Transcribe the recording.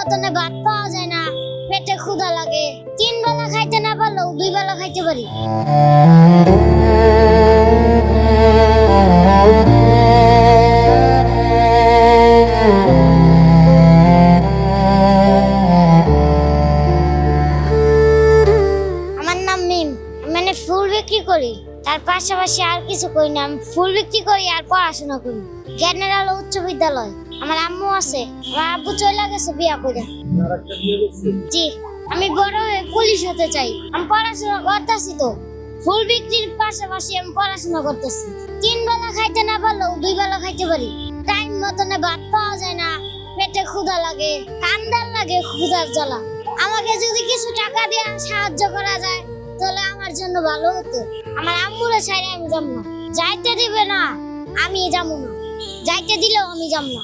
মতনে ভাত পাওয়া যায় না, পেটে ক্ষুধা লাগে। 3 বেলা খাইতে না পারলেও 2 বেলা খাইতে পারি। আমার নাম মিম, মানে ফুল বিক্রি করি। তার পাশাপাশি আর কিছু করি না, আমি ফুল বিক্রি করি আর পড়াশোনা করি। জেনারেল উচ্চ বিদ্যালয়। আমার আম্মু আছে, আমার আব্বু চলে গেছে বিয়া করে। জি, আমি বড় হয়ে পুলিশ হতে চাই। আমি পড়াশোনা করতেছি তো, ফুল বিক্রির পাশাপাশি আমি পড়াশোনা করতেছি। 3 বেলা খাইতে না পারলেও 2 বেলা খাইতে পারি। টাইম মতনে ভাত পাওয়া যায় না, পেটে ক্ষুধা লাগে, কান্দার লাগে ক্ষুধার জ্বালা। আমাকে যদি কিছু টাকা দিয়ে সাহায্য করা যায় তাহলে আমার জন্য ভালো হতো। আমার আম্মুরে ছাইরে আমি যাবো না। যাইতে দিবে না, আমি যাবো না। যাইতে দিলেও আমি যাবো না।